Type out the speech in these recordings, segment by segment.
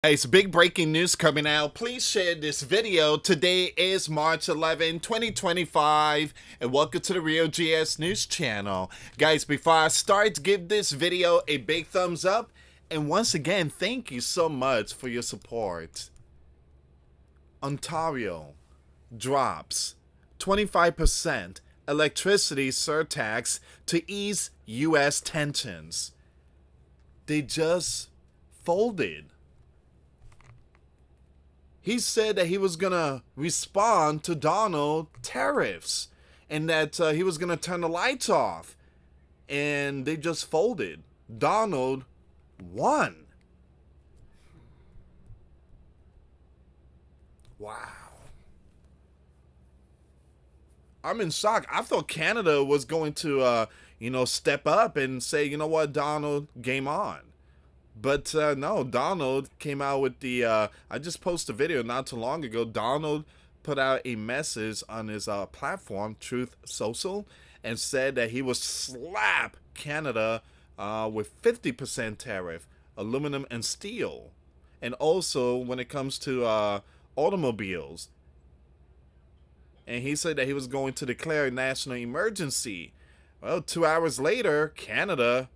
Hey, it's big breaking news coming out. Please share this video. Today is March 11, 2025, and welcome to the Real GS News channel. Guys, before I start, give this video a big thumbs up. And once again, thank you so much for your support. Ontario drops 25% electricity surtax to ease US tensions. They just folded. He said that he was going to respond to Donald tariffs and that he was going to turn the lights off. And they just folded. Donald won. Wow. I'm in shock. I thought Canada was going to, step up and say, you know what, Donald, game on. But no, Donald came out with the. I just posted a video not too long ago. Donald put out a message on his platform, Truth Social, and said that he would slap Canada with 50% tariff, aluminum and steel. And also, when it comes to automobiles, and he said that he was going to declare a national emergency. Well, 2 hours later, Canada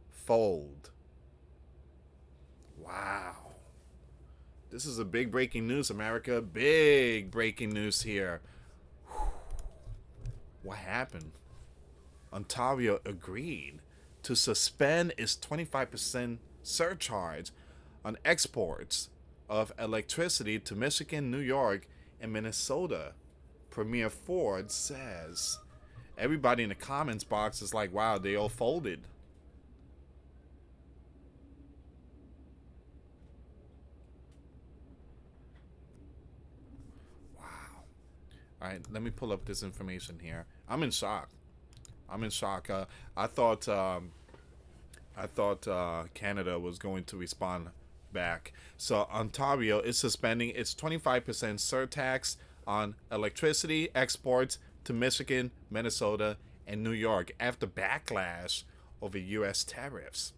fold. Wow. This is a big breaking news, America. Big breaking news here. What happened? Ontario agreed to suspend its 25% surcharge on exports of electricity to Michigan, New York, and Minnesota. Premier Ford says. Everybody in the comments box is like, wow, they all folded. All right, let me pull up this information here. I'm in shock. I'm in shock. I thought Canada was going to respond back. So Ontario is suspending its 25% surtax on electricity exports to Michigan, Minnesota, and New York after backlash over U.S. tariffs.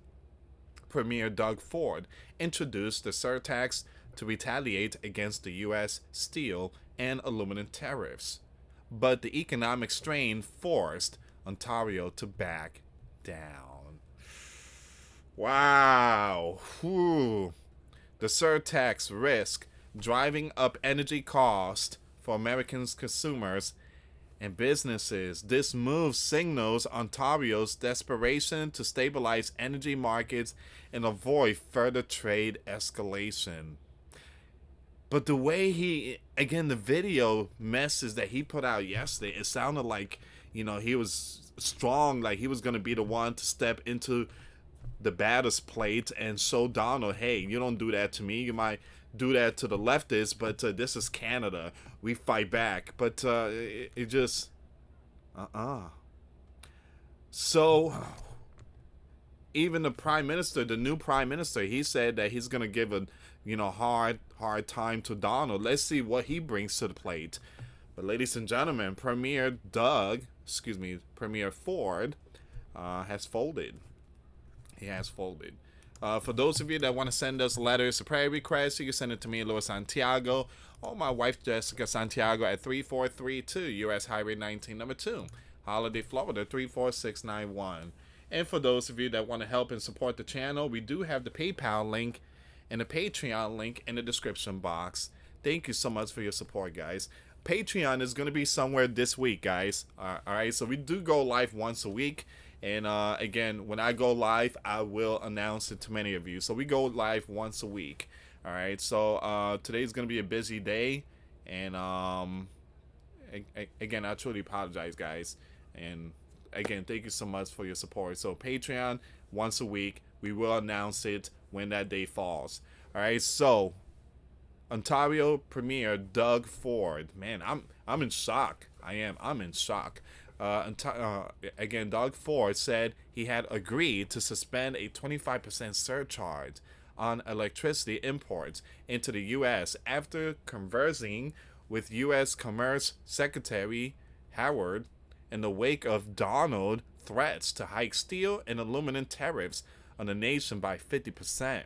Premier Doug Ford introduced the surtax to retaliate against the U.S. steel and aluminum tariffs. But the economic strain forced Ontario to back down. Wow. Whew. The surtax risk driving up energy cost for American consumers and businesses. This move signals Ontario's desperation to stabilize energy markets and avoid further trade escalation. But the way the video message that he put out yesterday, it sounded like, he was strong, like he was going to be the one to step into the batter's plate and show Donald, hey, you don't do that to me. You might do that to the leftists, but this is Canada. We fight back. But it just, So, even the prime minister, the new prime minister, he said that he's going to give a, hard time to Donald. Let's see what he brings to the plate. But ladies and gentlemen, Premier Ford has folded. He has folded. For those of you that want to send us letters or prayer requests, you can send it to me, US Santiago, or my wife, Jessica Santiago, at 3432 US Highway 19, number 2, Holiday, Florida, 34691. And for those of you that want to help and support the channel, we do have the PayPal link and the Patreon link in the description box. Thank you so much for your support, guys. Patreon is going to be somewhere this week, guys. All right, so we do go live once a week. And again, when I go live, I will announce it to many of you. So we go live once a week. All right, so today's going to be a busy day. And again, I truly apologize, guys. And again, thank you so much for your support. So Patreon, once a week. We will announce it when that day falls. All right, so Ontario Premier Doug Ford. Man, I'm in shock. I'm in shock. Again, Doug Ford said he had agreed to suspend a 25% surcharge on electricity imports into the U.S. after conversing with U.S. Commerce Secretary Howard in the wake of Donald threats to hike steel and aluminum tariffs on the nation by 50%. Man.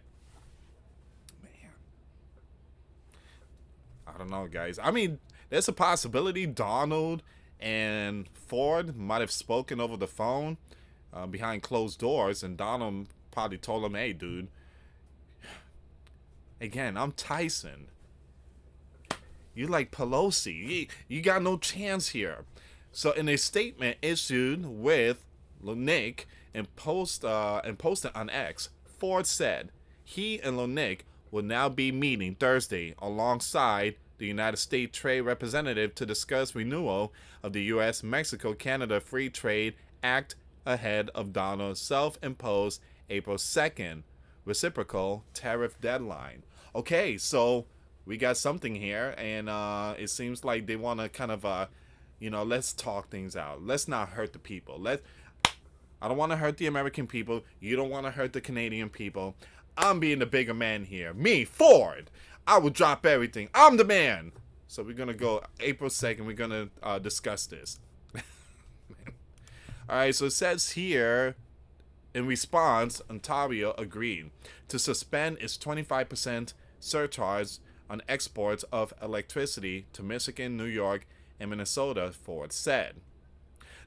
I don't know, guys. I mean, there's a possibility Donald and Ford might have spoken over the phone behind closed doors, and Donald probably told him, "Hey, dude, again, I'm Tyson. You like Pelosi. You got no chance here." So, in a statement issued with Lonick and posted on X, Ford said he and Lonick will now be meeting Thursday alongside the United States Trade Representative to discuss renewal of the U.S. Mexico-Canada Free Trade Act ahead of Donald's self-imposed April 2nd reciprocal tariff deadline. Okay, so we got something here, and it seems like they want to kind of, let's talk things out. Let's not hurt the people. I don't want to hurt the American people. You don't want to hurt the Canadian people. I'm being the bigger man here. Me, Ford. I will drop everything. I'm the man. So we're going to go April 2nd. We're going to discuss this. All right, so it says here, in response, Ontario agreed to suspend its 25% surcharge on exports of electricity to Michigan, New York, and Minnesota, Ford said.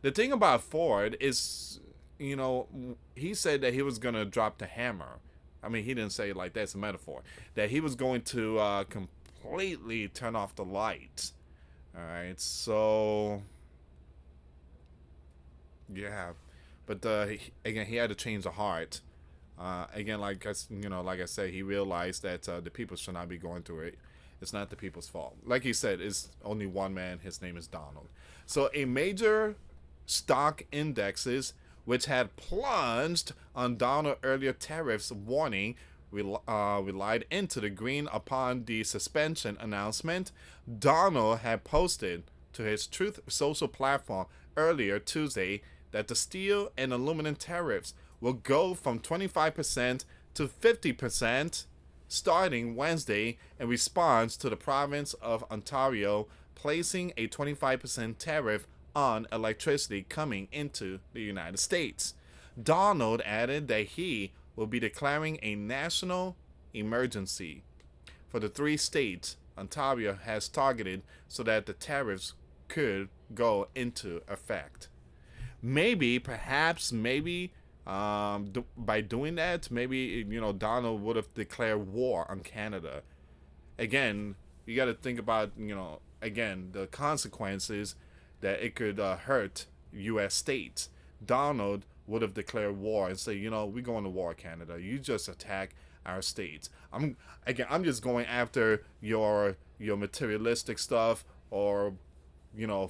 The thing about Ford is, he said that he was going to drop the hammer. I mean, he didn't say it like that's a metaphor. That he was going to completely turn off the lights. All right, so yeah, but again, he had to change the heart. Again, like I said, he realized that the people should not be going through it. It's not the people's fault. Like he said, it's only one man. His name is Donald. So a major stock indexes which had plunged on Donald earlier tariffs warning relied into the green upon the suspension announcement Donald had posted to his Truth Social platform earlier Tuesday that the steel and aluminum tariffs will go from 25% to 50% starting Wednesday in response to the province of Ontario placing a 25% tariff on electricity coming into the United States. Donald added that he will be declaring a national emergency for the 3 states Ontario has targeted so that the tariffs could go into effect. Perhaps, by doing that, maybe, Donald would have declared war on Canada. Again, you got to think about, the consequences that it could hurt U.S. states. Donald would have declared war and say, we're going to war, Canada. You just attack our states. I'm just going after your materialistic stuff or,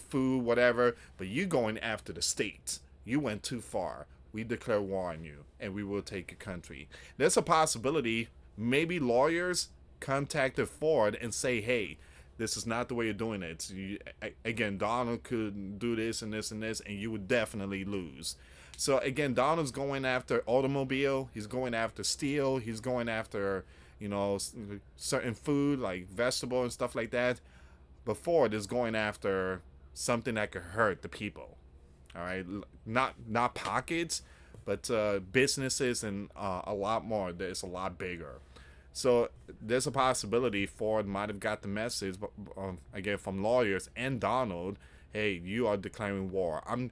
food, whatever. But you going after the states. You went too far. We declare war on you, and we will take your country. There's a possibility maybe lawyers contacted Ford and say, hey, this is not the way you're doing it. Again, Donald could do this and this and this, and you would definitely lose. So again, Donald's going after automobile. He's going after steel. He's going after, certain food like vegetable and stuff like that. But Ford is going after something that could hurt the people. All right, not pockets, but businesses and a lot more. It's a lot bigger. So there's a possibility Ford might have got the message, again, from lawyers and Donald. Hey, you are declaring war. I'm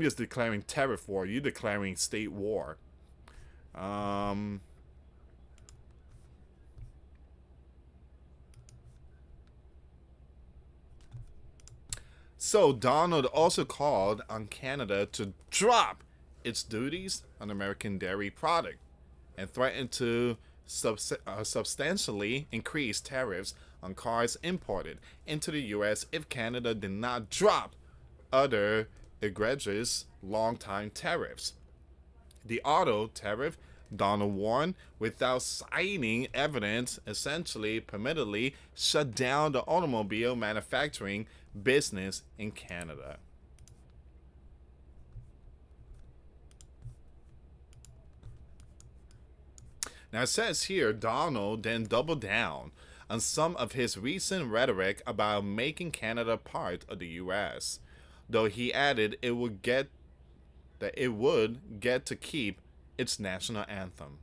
just declaring tariff war. You're declaring state war. So Donald also called on Canada to drop its duties on American dairy product and threatened to substantially increase tariffs on cars imported into the U.S. if Canada did not drop other egregious long-time tariffs. The auto tariff, Donald warned, without citing evidence, essentially permittedly shut down the automobile manufacturing business in Canada. Now it says here, Donald then doubled down on some of his recent rhetoric about making Canada part of the U.S., though he added it would get to keep its national anthem.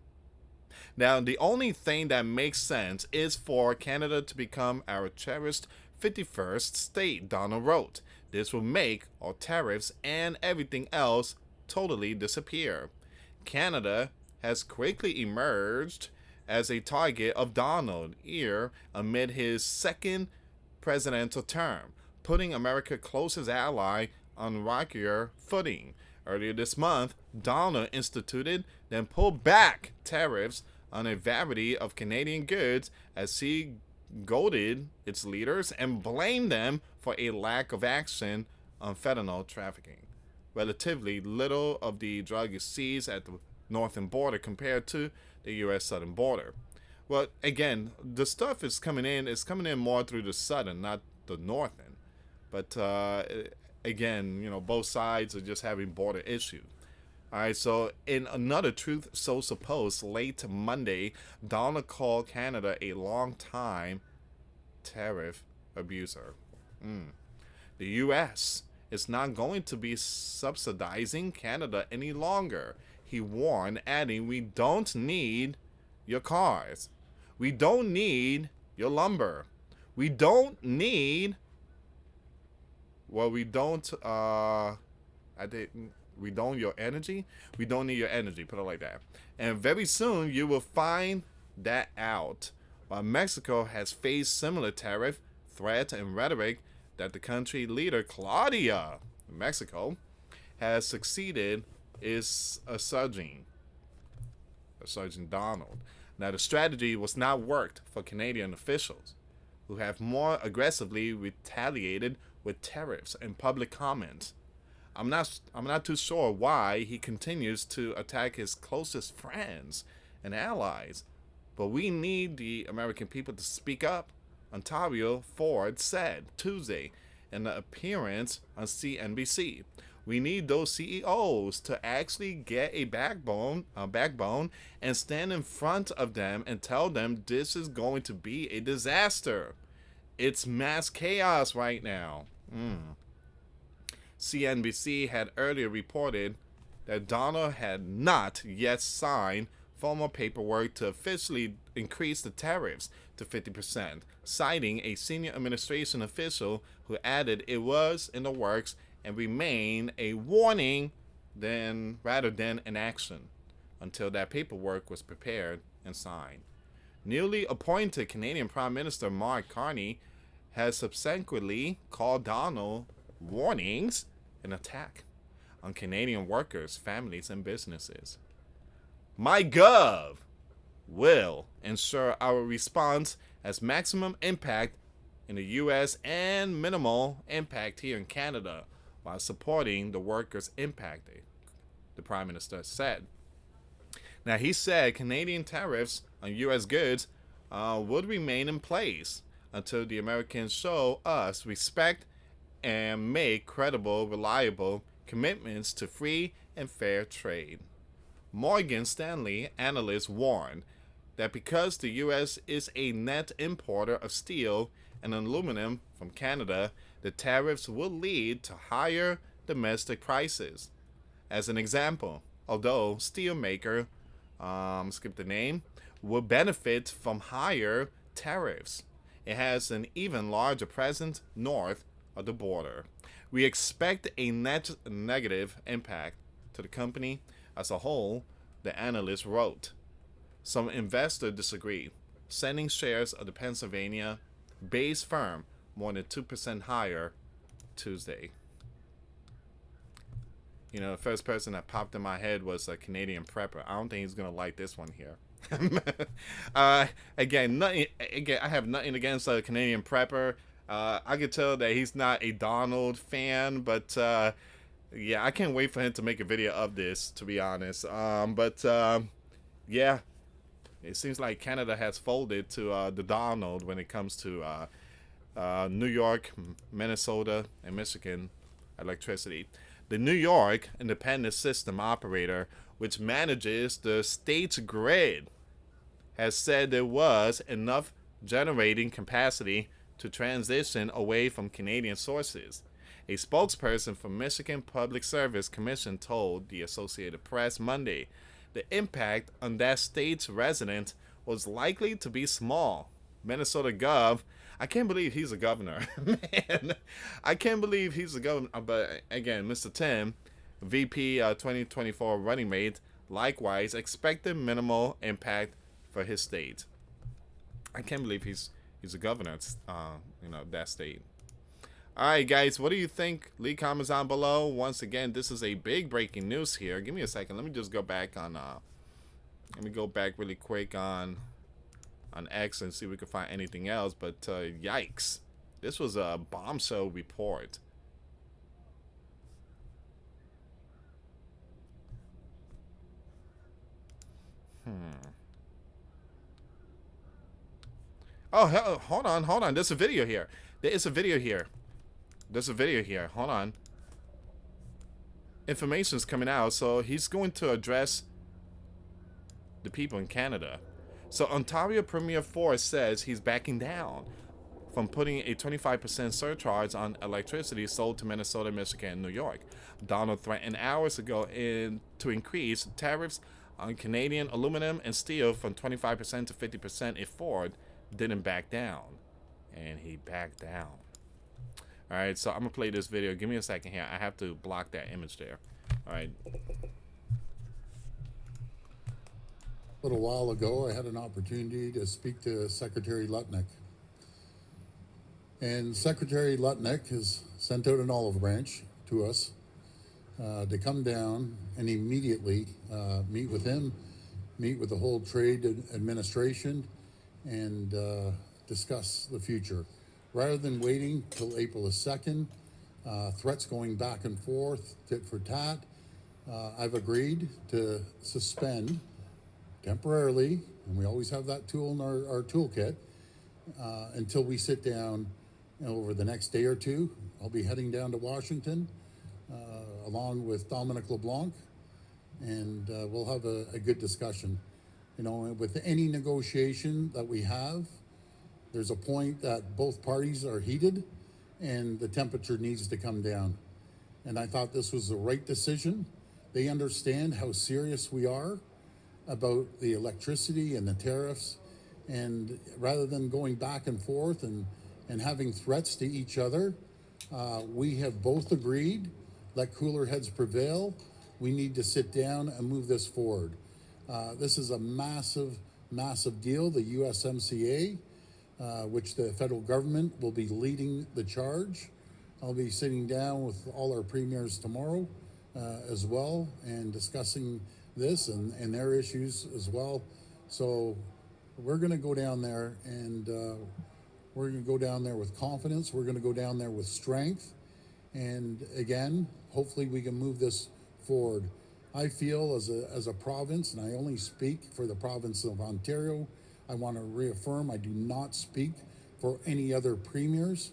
Now, the only thing that makes sense is for Canada to become our cherished 51st state, Donald wrote. This will make all tariffs and everything else totally disappear. Canada has quickly emerged as a target of Donald here amid his second presidential term, putting America's closest ally on rockier footing. Earlier this month, Donald instituted, then pulled back tariffs on a variety of Canadian goods as he goaded its leaders and blamed them for a lack of action on fentanyl trafficking. Relatively little of the drug is seized at the northern border compared to the U.S. southern border. Well, again, the stuff is coming in. It's coming in more through the southern, not the northern. But again, both sides are just having border issues. All right, so in another Truth Social post late Monday, Donald called Canada a long-time tariff abuser. The U.S. is not going to be subsidizing Canada any longer, he warned, adding, "We don't need your cars. We don't need your lumber. We don't need... Well, we don't... We don't your energy. We don't need your energy. Put it like that. And very soon you will find that out. While Mexico has faced similar tariff threat and rhetoric that the country leader Claudia, Mexico, has succeeded is assuaging Donald. Now the strategy was not worked for Canadian officials, who have more aggressively retaliated with tariffs and public comments. I'm not too sure why he continues to attack his closest friends and allies, but we need the American people to speak up, Ontario Ford said Tuesday in an appearance on CNBC. We need those CEOs to actually get a backbone and stand in front of them and tell them this is going to be a disaster. It's mass chaos right now. CNBC had earlier reported that Donald had not yet signed formal paperwork to officially increase the tariffs to 50%, citing a senior administration official who added it was in the works and remained a warning rather than an action until that paperwork was prepared and signed. Newly appointed Canadian Prime Minister Mark Carney has subsequently called Donald warnings an attack on Canadian workers, families, and businesses. My Gov will ensure our response has maximum impact in the U.S. and minimal impact here in Canada while supporting the workers impacted, the Prime Minister said. Now, he said Canadian tariffs on U.S. goods would remain in place until the Americans show us respect and make credible, reliable commitments to free and fair trade. Morgan Stanley analysts warned that because the U.S. is a net importer of steel and aluminum from Canada, the tariffs will lead to higher domestic prices. As an example, although steelmaker, skip the name, will benefit from higher tariffs, it has an even larger presence north of the border. We expect a net negative impact to the company as a whole, the analyst wrote. Some investors disagree, sending shares of the Pennsylvania-based firm more than 2% higher Tuesday. The first person that popped in my head was a Canadian prepper. I don't think he's going to like this one here. Again, I have nothing against a Canadian prepper. I could tell that he's not a Donald fan, but yeah, I can't wait for him to make a video of this, to be honest. Yeah, it seems like Canada has folded to the Donald when it comes to New York, Minnesota, and Michigan electricity. The New York Independent System Operator, which manages the state's grid, has said there was enough generating capacity to transition away from Canadian sources. A spokesperson for Michigan Public Service Commission told the Associated Press Monday the impact on that state's residents was likely to be small. Minnesota Gov, I can't believe he's a governor. Man, I can't believe he's a governor. But again, Mr. Tim, VP 2024 running mate, likewise expected minimal impact for his state. I can't believe he's a governor, that state. All right, guys, what do you think? Leave comments down below. Once again, this is a big breaking news here. Give me a second. Let me just go back on. Let me go back really quick on X and see if we can find anything else. But yikes, this was a bombshell report. Oh, hell, hold on. There's a video here. There's a video here. Hold on. Information's coming out, so he's going to address the people in Canada. So Ontario Premier Ford says he's backing down from putting a 25% surcharge on electricity sold to Minnesota, Michigan, and New York. Donald threatened hours ago to increase tariffs on Canadian aluminum and steel from 25% to 50% if Ford didn't back down. And he backed down. Alright, so I'm going to play this video. Give me a second here. I have to block that image there. Alright. A little while ago, I had an opportunity to speak to Secretary Lutnick. And Secretary Lutnick has sent out an olive branch to us to come down and immediately meet with him, meet with the whole trade administration, and discuss the future. Rather than waiting till April the 2nd, threats going back and forth, tit for tat, I've agreed to suspend temporarily, and we always have that tool in our toolkit, until we sit down over the next day or two. I'll be heading down to Washington along with Dominic LeBlanc, and we'll have a good discussion. You know, with any negotiation that we have, there's a point that both parties are heated and the temperature needs to come down. And I thought this was the right decision. They understand how serious we are about the electricity and the tariffs. And rather than going back and forth and having threats to each other, we have both agreed, let cooler heads prevail. We need to sit down and move this forward. This is a massive, massive deal. The USMCA, which the federal government will be leading the charge. I'll be sitting down with all our premiers tomorrow as well and discussing this and their issues as well. So we're going to go down there and we're going to go down there with confidence. We're going to go down there with strength. And again, hopefully we can move this forward. I feel as a province, and I only speak for the province of Ontario, I want to reaffirm I do not speak for any other premiers.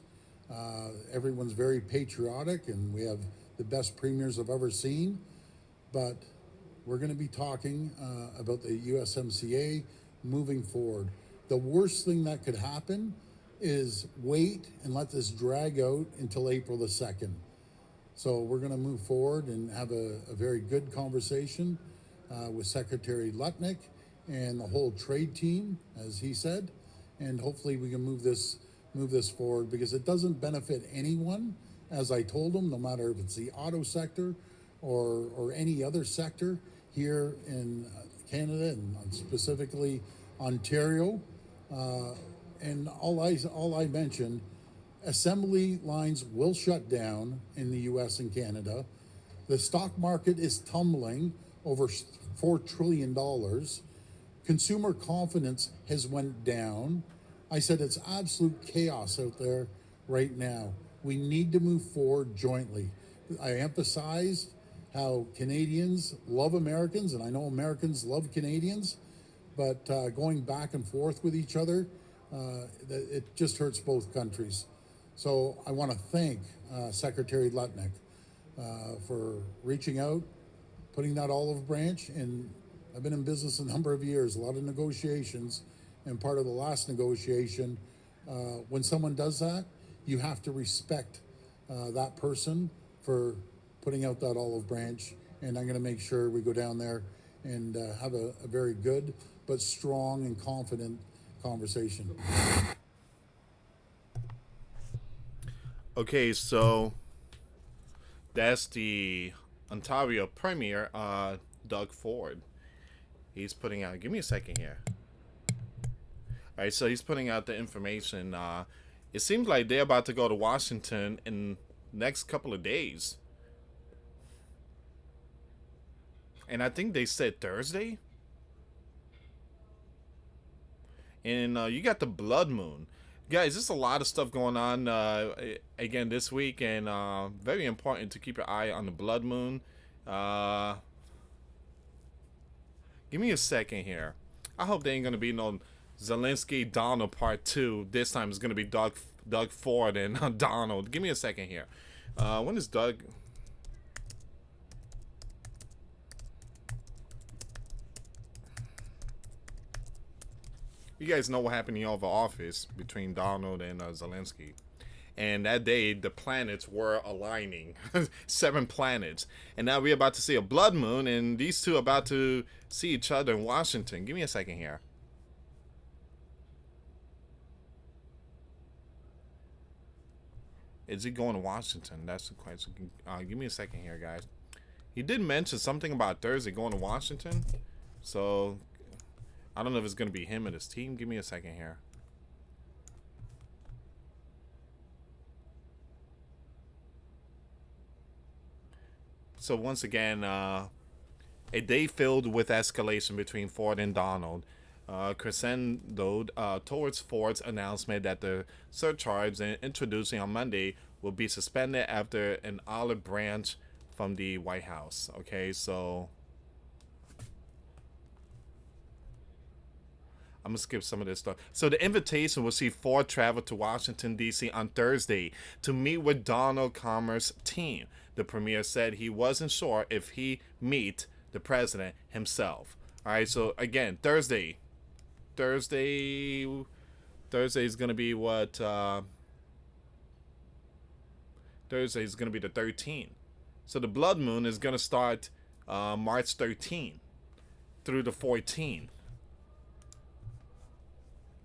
Everyone's very patriotic, and we have the best premiers I've ever seen. But we're going to be talking about the USMCA moving forward. The worst thing that could happen is wait and let this drag out until April the 2nd. So we're going to move forward and have a very good conversation with Secretary Lutnick and the whole trade team, as he said, and hopefully we can move this forward, because it doesn't benefit anyone, as I told him, no matter if it's the auto sector or any other sector here in Canada and specifically Ontario. And all I mentioned, assembly lines will shut down in the US and Canada. The stock market is tumbling over $4 trillion. Consumer confidence has went down. I said it's absolute chaos out there right now. We need to move forward jointly. I emphasized how Canadians love Americans, and I know Americans love Canadians, but going back and forth with each other, it just hurts both countries. So I want to thank Secretary Lutnick for reaching out, putting that olive branch, and I've been in business a number of years, a lot of negotiations, and part of the last negotiation, when someone does that, you have to respect that person for putting out that olive branch, and I'm going to make sure we go down there and have a very good but strong and confident conversation. Okay, so that's the Ontario Premier, Doug Ford. He's putting out. Give me a second here. All right, so he's putting out the information. It seems like they're about to go to Washington in next couple of days, and I think they said Thursday. And you got the blood moon, guys. There's a lot of stuff going on again this week, and very important to keep your eye on the blood moon. Give me a second here. I hope there ain't gonna be no Zelensky Donald part 2. This time it's gonna be Doug Ford and Donald. Give me a second here. When is Doug? You guys know what happened in the Oval Office between Donald and Zelensky. And that day, the planets were aligning. 7 planets. And now we're about to see a blood moon, and these two are about to see each other in Washington. Give me a second here. Is he going to Washington? That's the question. Give me a second here, guys. He did mention something about Thursday going to Washington. So I don't know if it's going to be him and his team. Give me a second here. So once again, a day filled with escalation between Ford and Donald. Crescendoed towards Ford's announcement that the surcharge introducing on Monday will be suspended after an olive branch from the White House. Okay, so I'm going to skip some of this stuff. So the invitation will see Ford travel to Washington, D.C. on Thursday to meet with Donald Commer's team. The premier said he wasn't sure if he meet the president himself. All right, so again, Thursday is going to be what? Thursday is going to be the 13th. So the blood moon is going to start March 13th through the 14th.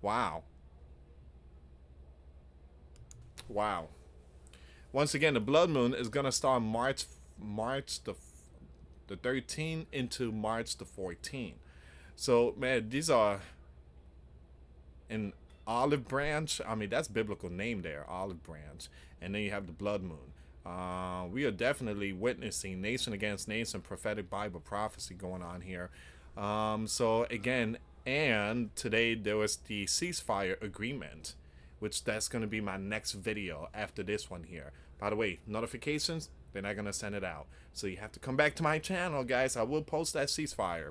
Wow. Once again, the blood moon is gonna start March the 13th into March the 14th. So man, these are an olive branch. I mean, that's biblical name there, olive branch. And then you have the blood moon. We are definitely witnessing nation against nation prophetic Bible prophecy going on here. So again. And today there was the ceasefire agreement, which that's going to be my next video after this one here. By the way, notifications, they're not going to send it out. So you have to come back to my channel, guys. I will post that ceasefire.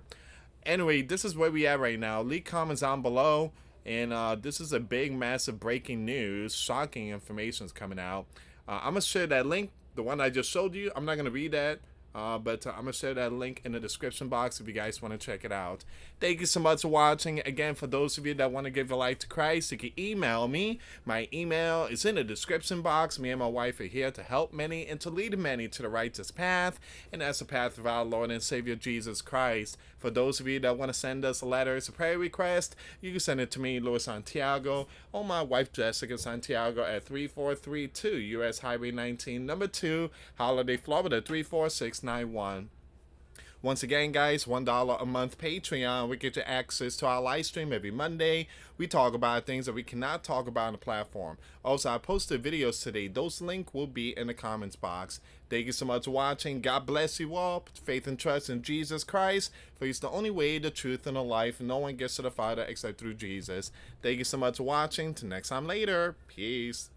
Anyway, this is where we at right now. Leave comments down below. And this is a big, massive breaking news. Shocking information is coming out. I'm going to share that link, the one I just showed you. I'm not going to read that. But I'm going to share that link in the description box if you guys want to check it out. Thank you so much for watching. Again, for those of you that want to give your life to Christ, you can email me. My email is in the description box. Me and my wife are here to help many and to lead many to the righteous path. And that's the path of our Lord and Savior Jesus Christ. For those of you that want to send us a letter, it's a prayer request, you can send it to me, US Santiago, or my wife, Jessica Santiago, at 3432 US Highway 19, number 2, Holiday, Florida, 34691. Once again, guys, $1 a month Patreon. We get you access to our live stream every Monday. We talk about things that we cannot talk about on the platform. Also, I posted videos today. Those links will be in the comments box. Thank you so much for watching. God bless you all. Put faith and trust in Jesus Christ, for He's the only way, the truth, and the life. No one gets to the Father except through Jesus. Thank you so much for watching. Till next time later. Peace.